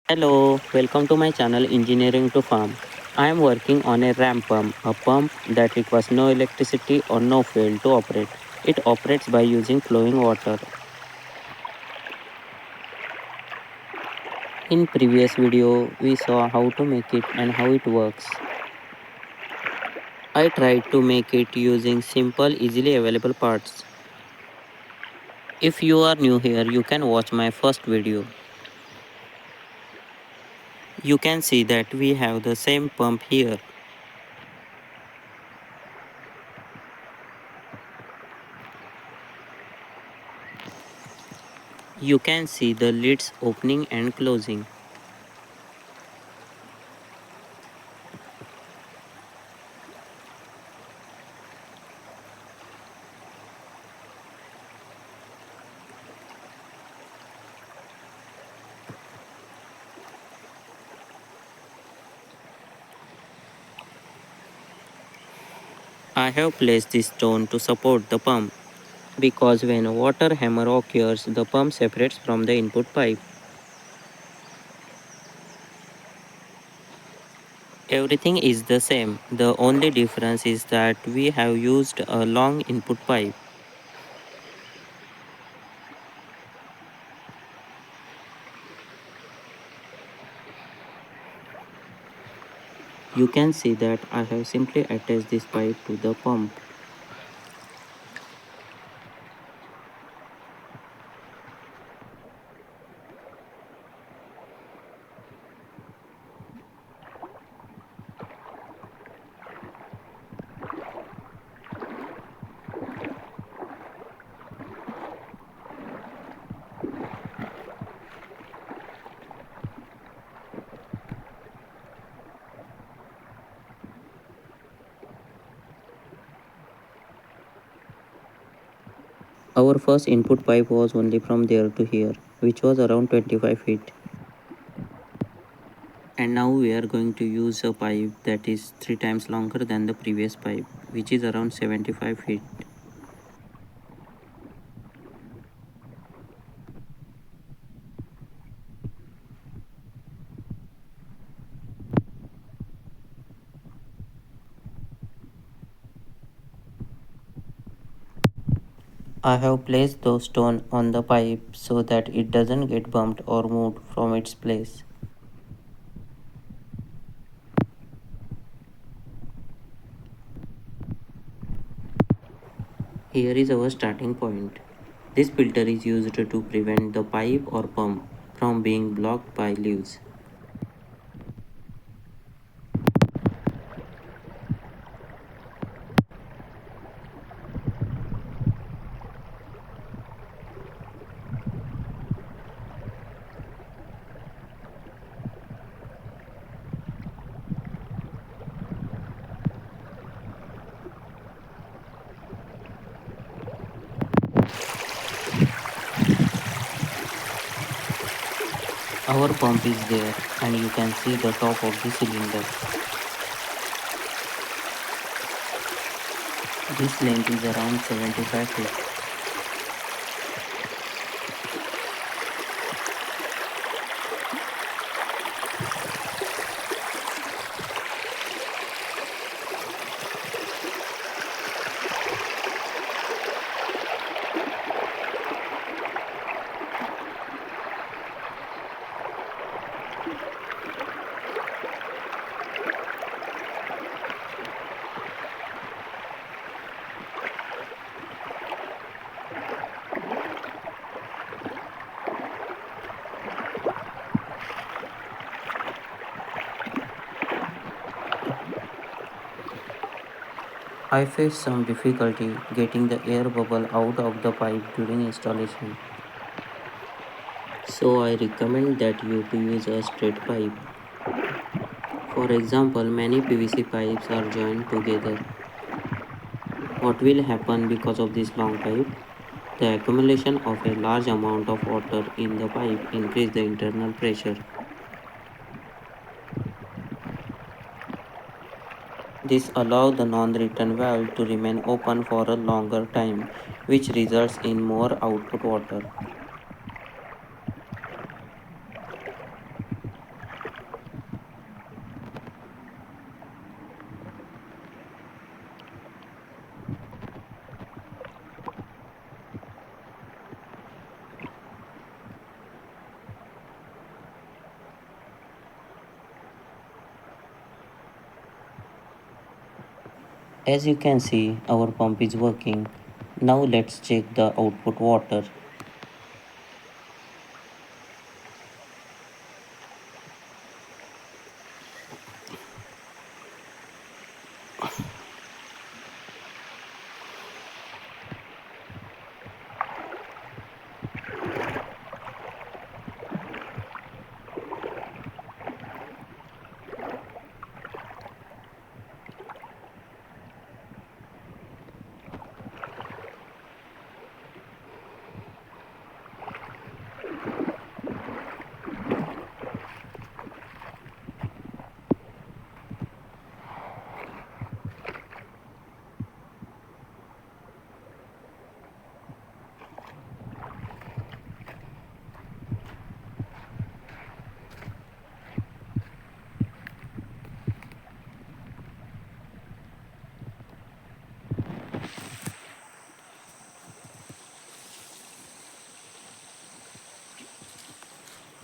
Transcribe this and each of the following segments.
Hello, welcome to my channel Engineering to Farm. I am working on a ram pump, a pump that requires no electricity or no fuel to operate. It operates by using flowing water. In previous video, we saw how to make it and how it works. I tried to make it using simple, easily available parts. If you are new here, you can watch my first video. You can see that we have the same pump here. You can see the lids opening and closing. I have placed this stone to support the pump because when a water hammer occurs, the pump separates from the input pipe. Everything is the same. The only difference is that we have used a long input pipe. You can see that I have simply attached this pipe to the pump. Our first input pipe was only from there to here, which was around 25 feet. And now we are going to use a pipe that is 3 times longer than the previous pipe, which is around 75 feet. I have placed the stone on the pipe so that it doesn't get bumped or moved from its place. Here is our starting point. This filter is used to prevent the pipe or pump from being blocked by leaves. Our pump is there and you can see the top of the cylinder. This length is around 75 feet. I faced some difficulty getting the air bubble out of the pipe during installation. So I recommend that you to use a straight pipe. For example, many PVC pipes are joined together. What will happen because of this long pipe? The accumulation of a large amount of water in the pipe increase the internal pressure. This allows the non-return valve to remain open for a longer time, which results in more output water. As you can see, our pump is working. Now let's check the output water.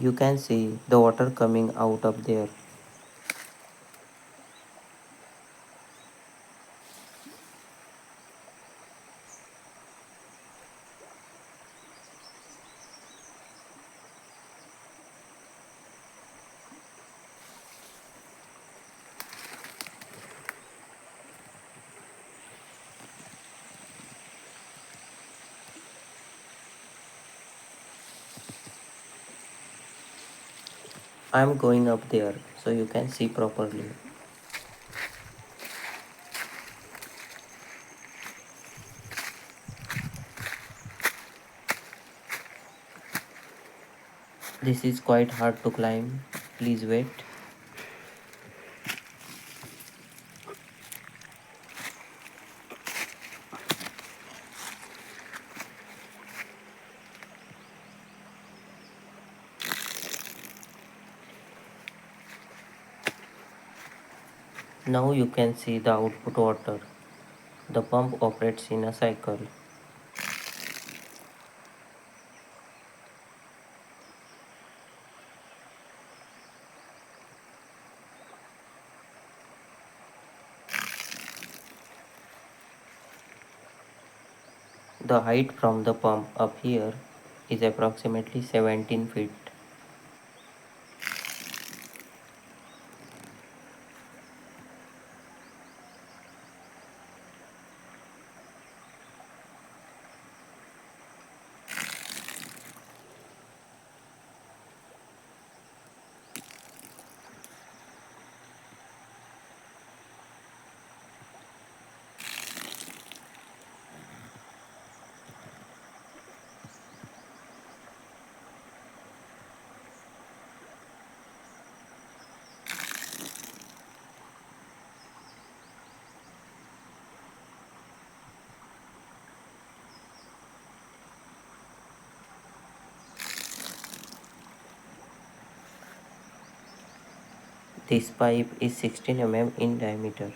You can see the water coming out of there. I'm going up there so you can see properly. This is quite hard to climb. Please wait. Now you can see the output water. The pump operates in a cycle. The height from the pump up here is approximately 17 feet. This pipe is 16 in diameter.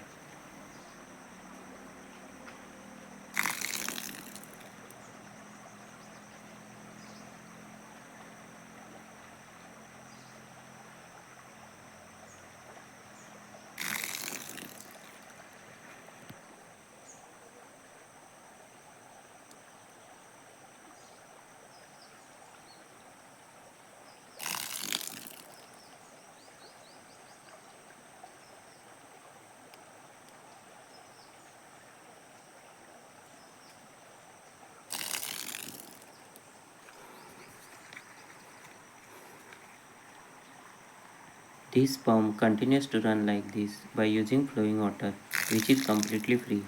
This pump continues to run like this by using flowing water, which is completely free.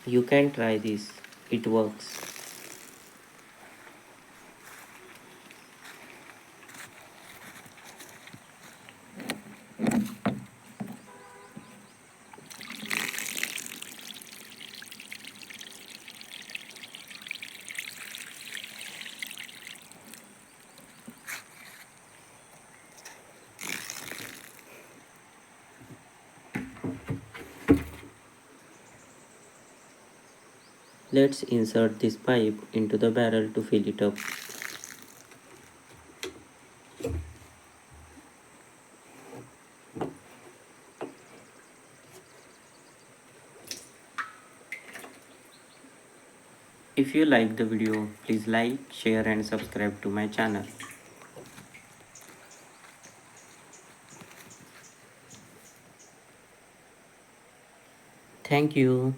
You can try this, it works. Let's insert this pipe into the barrel to fill it up. If you like the video, please like, share and subscribe to my channel. Thank you.